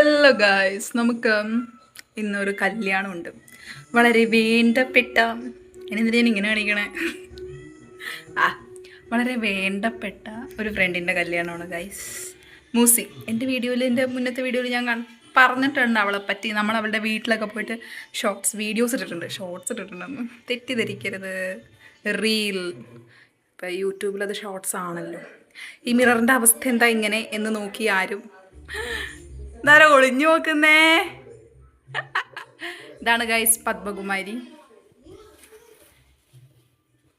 Hello guys, നമുക്ക് ഇന്നൊരു കല്യാണമുണ്ട്. വളരെ വേണ്ടപ്പെട്ട ഞാൻ ഇങ്ങനെ കാണിക്കണേ ആ വളരെ വേണ്ടപ്പെട്ട ഒരു ഫ്രണ്ടിൻ്റെ കല്യാണമാണ് ഗായ്സ്. മൂസി എൻ്റെ മുന്നത്തെ വീഡിയോയിൽ ഞാൻ പറഞ്ഞിട്ടുണ്ട് അവളെ പറ്റി. നമ്മൾ അവളുടെ വീട്ടിലൊക്കെ പോയിട്ട് വീഡിയോസ് ഇട്ടിട്ടുണ്ടെന്ന് തെറ്റിദ്ധരിക്കരുത്. റീൽ ഇപ്പം യൂട്യൂബിൽ അത് ഷോർട്സ് ആണല്ലോ. ഈ മിററിൻ്റെ അവസ്ഥ എന്താ ഇങ്ങനെ എന്ന് നോക്കി ആരും ഇതാരോ ഒളിഞ്ഞു നോക്കുന്നേ. ഇതാണ് ഗൈസ് പത്മകുമാരി.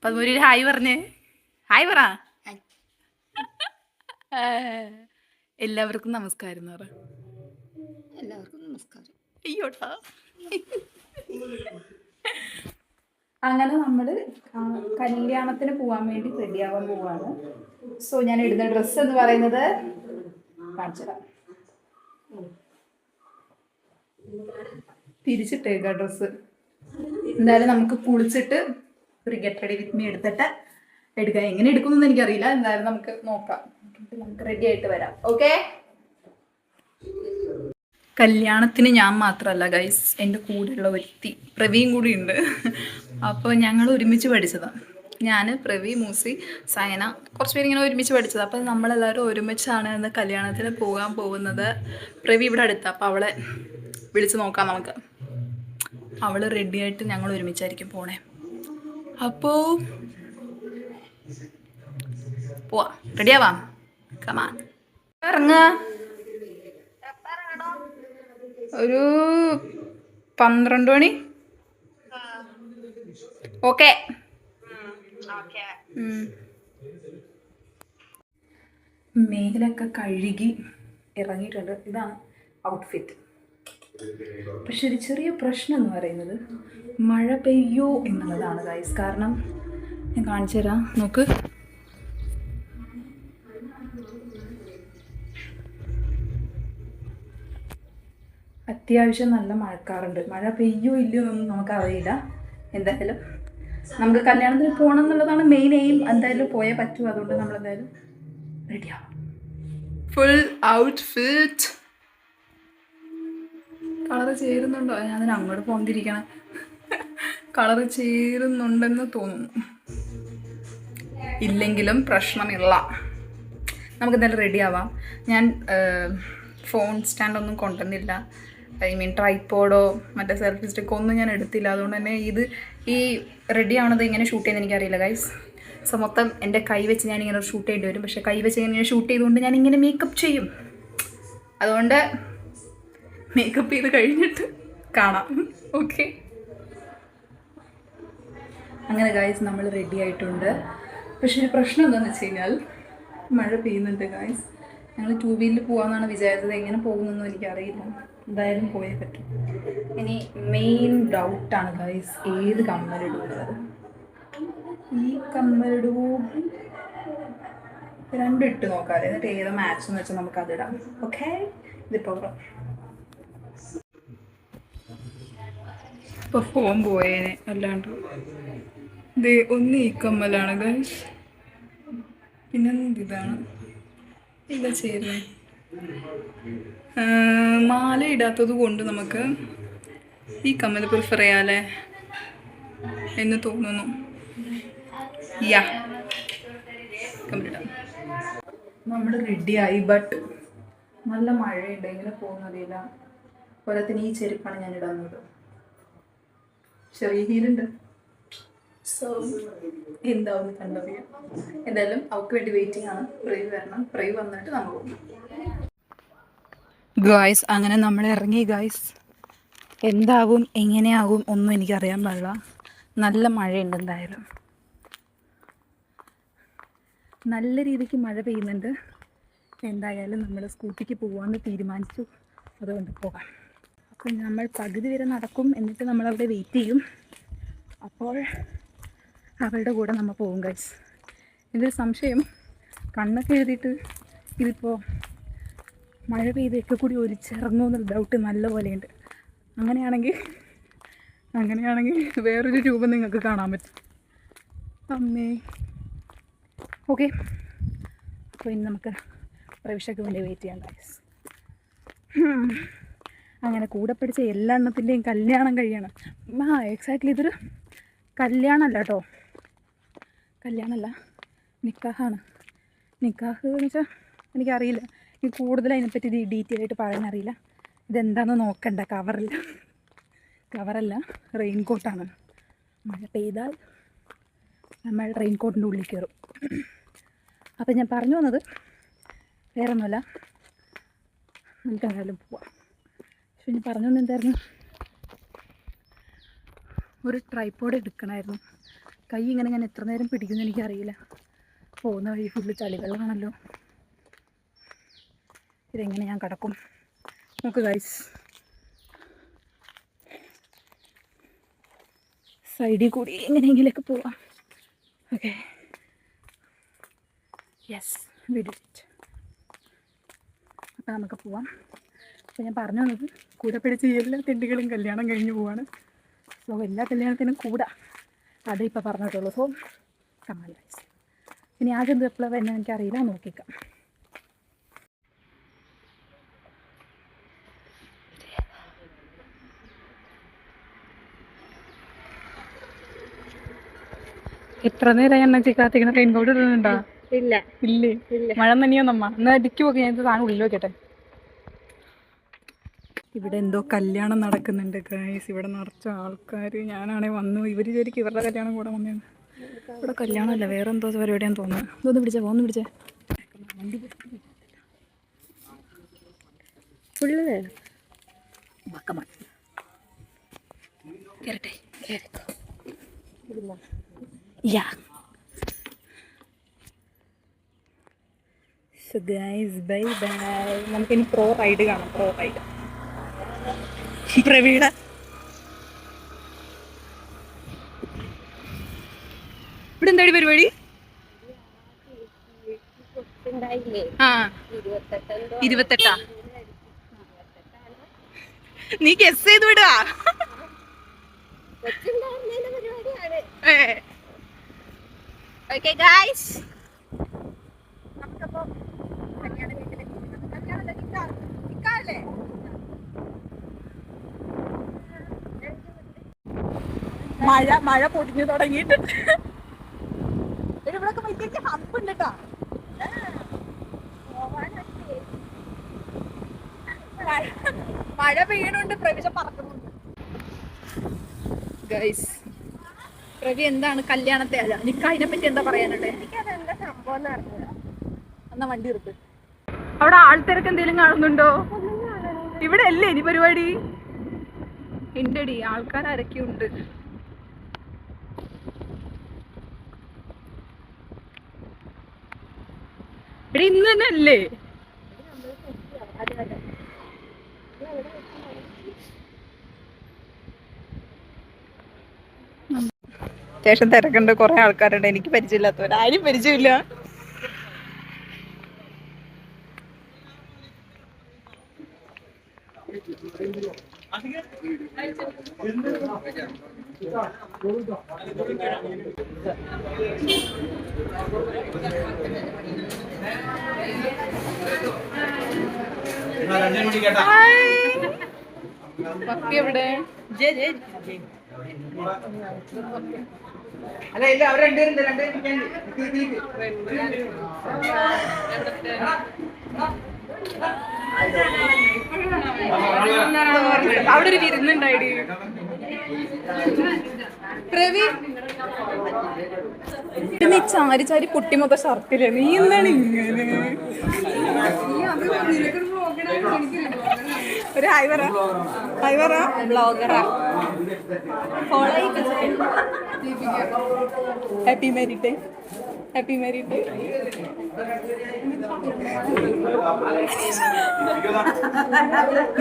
പത്മകുമാരി ഹായ് പറഞ്ഞേ. ഹായ് പറ. എല്ലാവർക്കും നമസ്കാരം എന്ന് പറ. എല്ലാവർക്കും നമസ്കാരം. അയ്യോട്ടാ. അങ്ങനെ നമ്മൾ കല്യാണത്തിന് പോകാൻ വേണ്ടി റെഡിയാവാൻ പോവാണ്. സോ ഞാൻ ഇടുന്ന ഡ്രസ്സ് എന്ന് പറയുന്നത് കാണിച്ചതാണ്. തിരിച്ചിട്ടേക്ക ഡ്രസ്സ്. എന്തായാലും നമുക്ക് കുളിച്ചിട്ട് ഒരു ഗെറ്റ് റെഡി വിത്ത് മീ എടുത്തിട്ട് എടുക്കാം. എങ്ങനെ എടുക്കുമെന്ന് എനിക്കറിയില്ല. എന്തായാലും നമുക്ക് നോക്കാം. നമുക്ക് റെഡി ആയിട്ട് വരാം. ഓക്കെ. കല്യാണത്തിന് ഞാൻ മാത്രമല്ല ഗൈസ്, എൻ്റെ കൂടെയുള്ള ഒരുത്തി പ്രവീൻ കൂടി ഉണ്ട്. അപ്പോൾ ഞങ്ങൾ ഒരുമിച്ച് പഠിച്ചതാണ്. ഞാൻ, പ്രവി, മൂസി, സയന, കുറച്ച് പേരിങ്ങനെ ഒരുമിച്ച് പഠിച്ചത്. അപ്പോൾ നമ്മളെല്ലാവരും ഒരുമിച്ചാണ് ഇന്ന് കല്യാണത്തിന് പോകാൻ പോകുന്നത്. പ്രവി ഇവിടെ അടുത്താണ്. അപ്പോൾ അവളെ വിളിച്ച് നോക്കാം നമുക്ക്. അവൾ റെഡിയായിട്ട് ഞങ്ങൾ ഒരുമിച്ചായിരിക്കും പോണേ. അപ്പോൾ പോവാം. റെഡിയാവാം. കമാൻ ഇറങ്ങുക. ഒരു 12 മണി. ഓക്കെ. മേലൊക്കെ കഴുകി ഇറങ്ങിയിട്ടുണ്ട്. ഇതാണ് ഔട്ട്ഫിറ്റ്. പക്ഷെ ഒരു ചെറിയ പ്രശ്നം എന്ന് പറയുന്നത് മഴ പെയ്യോ എന്നുള്ളതാണ് ഗൈസ്. കാരണം ഞാൻ കാണിച്ചു തരാം. നോക്ക്, അത്യാവശ്യം നല്ല മഴക്കാറുണ്ട്. മഴ പെയ്യോ ഇല്ലയോ എന്നൊന്നും നമുക്കറിയില്ല. എന്തായാലും നമുക്ക് കല്യാണത്തിന് പോകണം എന്നുള്ളതാണ് മെയിൻ എയിം. എന്തായാലും പോയേ പറ്റൂ. അതുകൊണ്ട് നമ്മളെന്തായാലും റെഡിയാവാം. Full outfit. കളറ് ചേരുന്നുണ്ടോ? ഞാൻ അങ്ങോട്ട് പോന്നിരിക്കണം. കളറ് ചേരുന്നുണ്ടെന്ന് തോന്നുന്നു. ഇല്ലെങ്കിലും പ്രശ്നമില്ല. നമുക്ക് എന്തായാലും റെഡിയാവാം. ഞാൻ ഫോൺ സ്റ്റാൻഡൊന്നും കൊണ്ടുവന്നില്ല. ട്രൈപ്പോഡോ മറ്റേ സെൽഫി സ്റ്റിക്കോ ഒന്നും ഞാൻ എടുത്തില്ല. അതുകൊണ്ട് തന്നെ ഈ റെഡി ആവണത് എങ്ങനെ ഷൂട്ട് ചെയ്യുന്നത് എനിക്കറിയില്ല ഗൈസ്. സോ മൊത്തം എൻ്റെ കൈ വെച്ച് ഞാനിങ്ങനെ ഷൂട്ട് ചെയ്യേണ്ടി വരും. പക്ഷേ കൈ വെച്ച് ഇങ്ങനെ ഷൂട്ട് ചെയ്തുകൊണ്ട് ഞാനിങ്ങനെ മേക്കപ്പ് ചെയ്യും. അതുകൊണ്ട് മേക്കപ്പ് ചെയ്ത് കഴിഞ്ഞിട്ട് കാണാം. ഓക്കെ. അങ്ങനെ ഗൈസ് നമ്മൾ റെഡി ആയിട്ടുണ്ട്. പക്ഷേ ഒരു പ്രശ്നം എന്താണെന്ന് വെച്ച് കഴിഞ്ഞാൽ മഴ പെയ്യുന്നുണ്ട് ഗൈസ്. ഞങ്ങൾ 2 വീലറിൽ പോകാമെന്നാണ് വിചാരിച്ചത്. എങ്ങനെ പോകുന്നൊന്നും എനിക്കറിയില്ല. എന്തായാലും പോയേ പറ്റും. ഇനി മെയിൻ ഡൗട്ടാണ് ഗൈസ്, ഏത് കമ്മലിടുന്നത്. ഈ കമ്മലിടുവോ? 2 ഇട്ട് നോക്കാം. എന്നിട്ട് ഏത് മാച്ച് എന്ന് വെച്ചാൽ നമുക്ക് അതിടാം. ഓക്കെ. ഇതിപ്പോൾ ഫോം പോയേനെ. അല്ലാണ്ട് ഇത് ഒന്ന് ഈ കമ്മലാണ് ഗൈസ്. പിന്നെ ഇതാണ് ഇല്ല ചേരുന്നേ. മാല ഇടാത്തത് കൊണ്ട് നമുക്ക് ഈ കമ്മൽ പ്രിഫർ ചെയ്യാലേ എന്ന് തോന്നുന്നു. യാ, കമ്മലിടാം. നമ്മൾ റെഡിയായി. ബട്ട് നല്ല മഴയുണ്ട്. എങ്ങനെ പോകുന്നറിയില്ല. പോലത്തിന് ഈ ചെരുപ്പാണ് ഞാൻ ഇടാന്നത്. ചെറിയ ഹീലുണ്ട്. സോ എന്താവും കണ്ടറിയാം. എന്തായാലും അവൾക്ക് വേണ്ടി വെയിറ്റിംഗ് ആണ്. പ്രൈവ് വരണം. പ്രൈവ് വന്നിട്ട് നമ്മൾ പോകും ഗായ്സ്. അങ്ങനെ നമ്മൾ ഇറങ്ങി ഗായ്സ്. എന്താവും എങ്ങനെയാകും ഒന്നും എനിക്കറിയാൻ പാടില്ല. നല്ല മഴയുണ്ട്. എന്തായാലും നല്ല രീതിക്ക് മഴ പെയ്യുന്നുണ്ട്. എന്തായാലും നമ്മൾ സ്കൂട്ടിക്ക് പോകാമെന്ന് തീരുമാനിച്ചു. അതുകൊണ്ട് പോകാം. അപ്പോൾ നമ്മൾ പകുതി വരെ നടക്കും. എന്നിട്ട് നമ്മളവിടെ വെയിറ്റ് ചെയ്യും. അപ്പോൾ അവളുടെ കൂടെ നമ്മൾ പോകും ഗൈസ്. ഇതൊരു സംശയം, കണ്ണൊക്കെ എഴുതിയിട്ട് ഇതിപ്പോൾ മഴ പെയ്തൊക്കെ കൂടി ഒലിച്ചിറങ്ങുമോ എന്നൊരു ഡൗട്ട് നല്ല പോലെയുണ്ട്. അങ്ങനെയാണെങ്കിൽ വേറൊരു രൂപം നിങ്ങൾക്ക് കാണാൻ പറ്റും. അമ്മേ. ഓക്കെ. അപ്പോൾ ഇനി നമുക്ക് പ്രവിശയ്ക്ക് വേണ്ടി വെയിറ്റ് ചെയ്യാം ഗൈസ്. അങ്ങനെ കൂടെ പഠിച്ച എല്ലാ എണ്ണത്തിൻ്റെയും കല്യാണം കഴിയണം. എക്സാക്ട്ലി ഇതൊരു കല്യാണമല്ല കേട്ടോ, കല്യാണമല്ല, നിക്കാഹാണ്. നിക്കാഹ് എന്ന് വെച്ചാൽ എനിക്കറിയില്ല, എനിക്ക് കൂടുതൽ അതിനെപ്പറ്റി ഡീറ്റെയിൽ ആയിട്ട് പറയാനറിയില്ല. ഇതെന്താണെന്ന് നോക്കണ്ട. കവറല്ല റെയിൻകോട്ടാണ്. മഴ പെയ്താൽ നമ്മൾ റെയിൻകോട്ടിൻ്റെ ഉള്ളിൽ കയറും. അപ്പം ഞാൻ പറഞ്ഞു വന്നത് വേറെ ഒന്നുമല്ല, നമുക്ക് എന്തായാലും പോവാം. പക്ഷെ ഞാൻ പറഞ്ഞു വന്നത് എന്തായിരുന്നു, ഒരു ട്രൈപ്പോഡ് എടുക്കണമായിരുന്നു. കൈ ഇങ്ങനെ ഞാൻ എത്ര നേരം പിടിക്കുമെന്ന് എനിക്കറിയില്ല. പോകുന്ന വഴി ഫുള്ള് ചളിവെള്ളമാണല്ലോ. ഇതെങ്ങനെ ഞാൻ കിടക്കും? നോക്ക് ഗൈസ്, സൈഡിൽ കൂടി എങ്ങനെയെങ്കിലൊക്കെ പോവാം. Okay, yes we did it. അപ്പം നമുക്ക് പോവാം. അപ്പോൾ ഞാൻ പറഞ്ഞു തന്നത്, കൂടെ പിടിച്ച് എല്ലാ തിണ്ടികളും കല്യാണം കഴിഞ്ഞ് പോവാണ്. സോ എല്ലാ കല്യാണത്തിനും കൂടെ അത് ഇപ്പോൾ പറഞ്ഞിട്ടുള്ളൂ. So come on guys. ഇനി ആദ്യം എന്ത് എപ്പോഴാണ് വരുന്നത് എനിക്കറിയില്ല, നോക്കിക്കാം. എത്ര നേരം എണ്ണ കാത്തിക്കണം? റെയിൻകോട്ട് ഇടുന്നുണ്ടോ? ഇല്ല ഇല്ലേ, മഴ നനിയോ നമ്മ? എന്നാൽ ഡിക്കി പോക്കി ഞാൻ സാധനം ഉള്ളിൽ വെക്കട്ടെ. ഇവിടെ എന്തോ കല്യാണം നടക്കുന്നുണ്ട് ഗൈസ്. ഇവിടെ നിറച്ച ആൾക്കാർ. ഞാനാണെങ്കിൽ വന്നു, ഇവർ ശരിക്കും ഇവരുടെ കല്യാണം കൂടെ വന്നതാണ്. ഇവിടെ കല്യാണമല്ല, വേറെ എന്തോ പരിപാടിയാന്ന് തോന്നുന്നു. ഇതൊന്ന് പിടിച്ചേ, ഒന്ന് പിടിച്ചേ. ഫുള്ള് വേണം. കേറട്ടെ, yeah. So guys bye bye. നമുക്കിനി പ്രോ റൈഡ് കാണാം. Pro ride Praveena. ഇവിടെ എന്താടി പരിപാടി? ആ 28. നീ ഗസ് ചെയ്ത് വിടാ. ഓക്കെ ഗൈസ്, നമുക്കപ്പോ കല്യാണ വീട്ടിലേക്ക് മഴ പൊടിഞ്ഞു തുടങ്ങിയിട്ടുണ്ട്. ഇവിടൊക്കെ വലിയ ഹമ്പുണ്ട് കേട്ടോ. മഴ പെയ്യണുണ്ട്, പ്രവിശ പറക്കുന്നുണ്ട്. ഗൈസ്, പ്രവി എന്താണ് കല്യാണത്തെ അല്ല നിക്കാഹിനെ പറ്റി എന്താ പറയാനുള്ളത്? എനിക്കതെന്താ സംഭവം അറിഞ്ഞില്ല. എന്നാ വണ്ടി എടുത്ത്. അവിടെ ആൾത്തിരക്ക് എന്തെങ്കിലും കാണുന്നുണ്ടോ? ഇവിടെ അല്ലേ ഇനി പരിപാടി? ഉണ്ടടി, ആൾക്കാർ ആരൊക്കെയുണ്ട്. ഇവിടെ ഇന്ന് തന്നെ അല്ലേ? അത്യാവശ്യം തിരക്കുണ്ട്, കുറെ ആൾക്കാരുണ്ട്. എനിക്ക് പരിചയമില്ലാത്തവർ ആരും പരിചയമില്ല. എവിടെ? അല്ല ഇല്ല, അവർ രണ്ടുപേരുണ്ട്. അവിടെ ഒരു വിരുന്നുണ്ടായിടി. പ്രവി നീ ചാരി ചാരി പൊട്ടി മൊത്ത ഷർട്ടില്ലേ, നീ എന്താണ് ഇങ്ങനെ? ഒരു ഹായ് പറ. ബ്ലോഗറാ. Happy married day. Happy married day.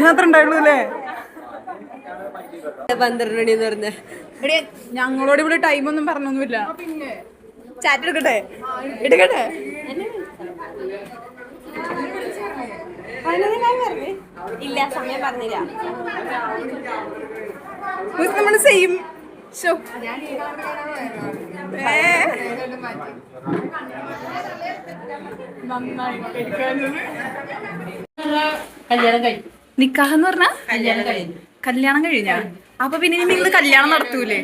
മാത്രം ഉണ്ടായുള്ളൂ അല്ലേ? 12 മണി എന്ന് പറഞ്ഞ ഞങ്ങളോട് ഇവിടെ ടൈമൊന്നും പറഞ്ഞൊന്നുമില്ല. ചാറ്റ് എടുക്കട്ടെ? എടുക്കട്ടെ. ഇല്ല, സമയം പറഞ്ഞില്ല. നമ്മള് സെയിം ഷോ. നന്നായി കല്യാണം കഴിക്കും. നിക്കാഹ് എന്ന് പറഞ്ഞാ കല്യാണം കഴിഞ്ഞ? അപ്പൊ പിന്നെ നിങ്ങൾ കല്യാണം നടത്തൂലേ?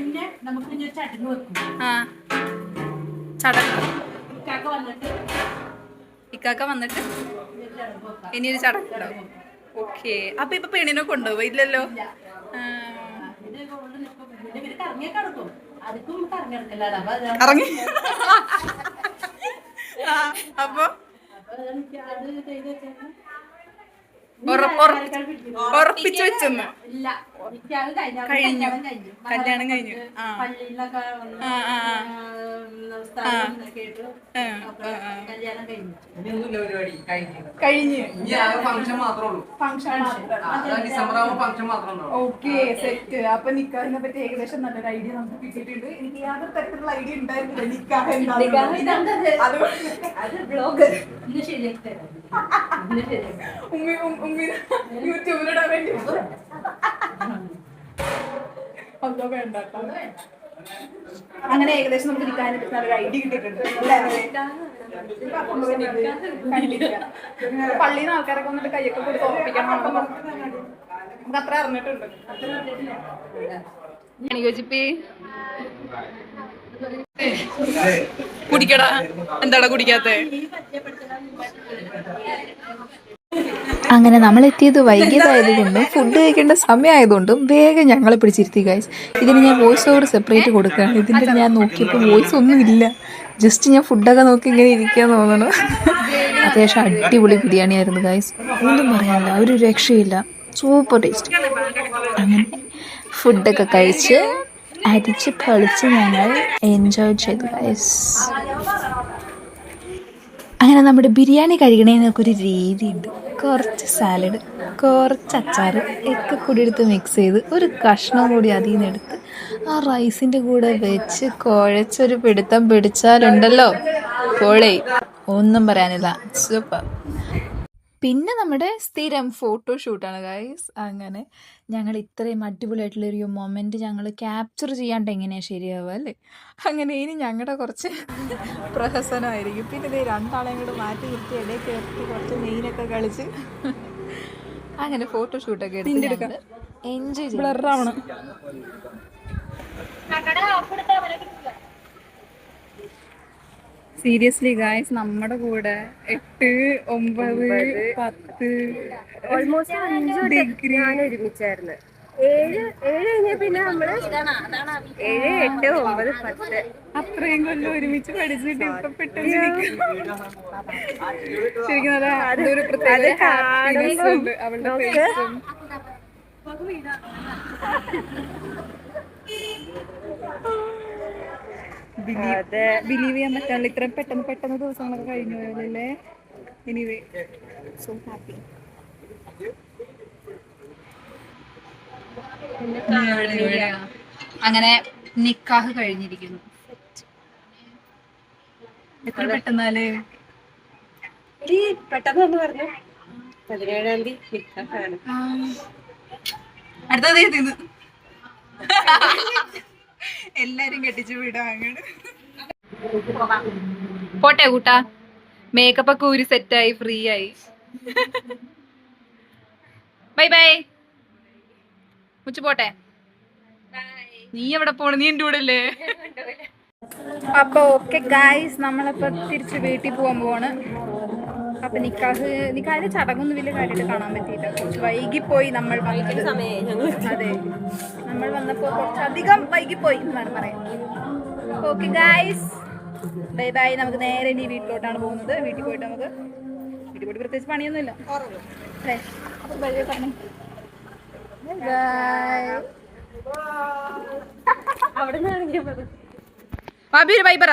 ആ ചടങ്ങ് ഇക്കാക്ക വന്നിട്ട് ഇനി ഒരു ചടങ്ങുണ്ടാവും. ഓക്കെ. അപ്പൊ ഇപ്പൊ പെണ്ണിനെ കൊണ്ടുപോകും ഇല്ലല്ലോ? ഇറങ്ങി. അപ്പൊ ഉറപ്പിച്ചു വെച്ചെന്ന് കഴിഞ്ഞു. കല്യാണം കഴിഞ്ഞു. Okay set. അപ്പൊ നിക്കാഹിനെ പറ്റി ഏകദേശം നല്ലൊരു ഐഡിയ നമുക്ക് കിട്ടിയിട്ടുണ്ട്. എനിക്ക് യാതൊരു തരത്തിലുള്ള ഐഡിയ ഉണ്ടായിരുന്നില്ല നിക്കാഹ് യൂട്യൂബിലിടാൻ വേണ്ടി അതോ വേണ്ട. അങ്ങനെ ഏകദേശം നമുക്ക് നിക്കാഹിനെ പറ്റി നല്ലൊരു ഐഡിയ കിട്ടിയിട്ടുണ്ട്. പള്ളിയിൽ നിന്ന് ആൾക്കാരൊക്കെ വന്നിട്ട് കൈയൊക്കെ കൊടുത്ത് ഉറപ്പിക്കണം. നമുക്ക് അത്ര അറിഞ്ഞിട്ടുണ്ട്. കുടിക്കടാ. എന്താടാ കുടിക്കാത്തെ? അങ്ങനെ നമ്മളെത്തിയത് വൈകിയതായതുകൊണ്ടും ഫുഡ് കഴിക്കേണ്ട സമയമായതുകൊണ്ടും വേഗം ഞങ്ങളെ പിടിച്ചിരുത്തി ഗൈസ്. ഇതിന് ഞാൻ വോയിസ് ഓവർ സെപ്പറേറ്റ് കൊടുക്കുകയാണ്. ഇതിൻ്റെ ഞാൻ നോക്കിയപ്പോൾ വോയിസ് ഒന്നും ഇല്ല. ജസ്റ്റ് ഞാൻ ഫുഡൊക്കെ നോക്കി ഇങ്ങനെ ഇരിക്കാന്ന് തോന്നണം. അത്യാവശ്യം അടിപൊളി ബിരിയാണി ആയിരുന്നു ഗൈസ്. ഒന്നും പറയാനില്ല, ഒരു രക്ഷയില്ല, സൂപ്പർ ടേസ്റ്റ്. അങ്ങനെ ഫുഡൊക്കെ കഴിച്ച് അടിച്ച് പൊളിച്ച് ഞങ്ങൾ എൻജോയ് ചെയ്തു ഗൈസ്. അങ്ങനെ നമ്മുടെ ബിരിയാണി കഴിക്കണേന്നൊക്കെ ഒരു രീതിയുണ്ട്. കുറച്ച് സാലഡ്, കുറച്ച് അച്ചാർ ഒക്കെ കൂടി എടുത്ത് മിക്സ് ചെയ്ത് ഒരു കഷ്ണം കൂടി അതിൽ നിന്ന് എടുത്ത് ആ റൈസിൻ്റെ കൂടെ വെച്ച് കുഴച്ചൊരു പിടുത്തം പിടിച്ചാലുണ്ടല്ലോ പൊളി, ഒന്നും പറയാനില്ല, സൂപ്പർ. പിന്നെ നമ്മുടെ സ്ഥിരം ഫോട്ടോഷൂട്ടാണ് ഗൈസ്. അങ്ങനെ ഞങ്ങൾ ഇത്രയും അടിപൊളിയായിട്ടുള്ളൊരു മൊമെൻറ്റ് ഞങ്ങൾ ക്യാപ്ചർ ചെയ്യാണ്ട് എങ്ങനെയാണ് ശരിയാവുക അല്ലേ? അങ്ങനെ ഇനി ഞങ്ങളുടെ കുറച്ച് പ്രഹസനമായിരിക്കും. പിന്നെ ഇത് രണ്ടാളെയും കൂടെ മാറ്റി നിർത്തി ഇടയിൽ കയറ്റി കുറച്ച് മെയിനൊക്കെ കളിച്ച് അങ്ങനെ ഫോട്ടോഷൂട്ടൊക്കെ എടുത്ത് എൻജോയ് ചെയ്യണം. സീരിയസ്ലി ഗായ്സ്, നമ്മുടെ കൂടെ 8, 9, 10 ഓൾമോസ്റ്റ് 5 ഡിഗ്രി ഒരുമിച്ചായിരുന്നു. 7 കഴിഞ്ഞ പിന്നെ നമ്മള് 7, 8, 9, 10 അത്രയും കൊല്ലം ഒരുമിച്ച് പഠിച്ചിട്ട് ഇപ്പൊ പെട്ടെന്ന് ശരിക്കും അതൊരു പ്രത്യേക ഹാപ്പിനെസ് ഉണ്ട് അവളുടെ ഫേസും. ബിലീവ് ചെയ്യാൻ പറ്റാനുള്ള ഇത്രയും പെട്ടെന്ന് ദിവസങ്ങളൊക്കെ കഴിഞ്ഞു പോയല്ലേ. Anyway so happy. അങ്ങനെ നിക്കാഹ് കഴിഞ്ഞിരിക്കുന്നു. എത്ര പെട്ടെന്നാല് പെട്ടെന്ന് പറഞ്ഞു. 17-ാം തീയതി നിക്കാഹാണ്. അടുത്തത് എല്ലാരും കെട്ടിച്ചു വിടാം അങ്ങോട്ട്. പോട്ടെ കൂട്ടാ, മേക്കപ്പ് ഒക്കെ ഊരി സെറ്റായി ഫ്രീ ആയി. ബൈ ബൈ മുച്ചു, പോട്ടെ. നീ എവിടെ പോണ? നീ എൻ്റെ കൂടെ അല്ലേ? അപ്പൊ ഓക്കെ ഗായ്സ്, നമ്മളപ്പോ തിരിച്ച് വീട്ടിൽ പോകാൻ പോവാണ്. അപ്പൊ നിക്കാഹിന്റെ ചടങ്ങൊന്നും വലിയ കാര്യമായിട്ട് കാണാൻ പറ്റിയില്ല. കുറച്ച് വൈകിപ്പോയി നമ്മൾ വന്നത്. അതെ, നമ്മൾ വന്നപ്പോ കുറച്ചധികം വൈകിപ്പോയി എന്നാണ് പറയുന്നത്. Okay guys, bye bye. നമുക്ക് നേരെ ഇനി വീട്ടിലോട്ടാണ് പോകുന്നത്. വീട്ടിൽ പോയിട്ട് പ്രത്യേകിച്ച് പണിയൊന്നുമില്ല അല്ലേ? അപ്പൊ ബൈ ബൈ. അവിടെ ബൈ പറ.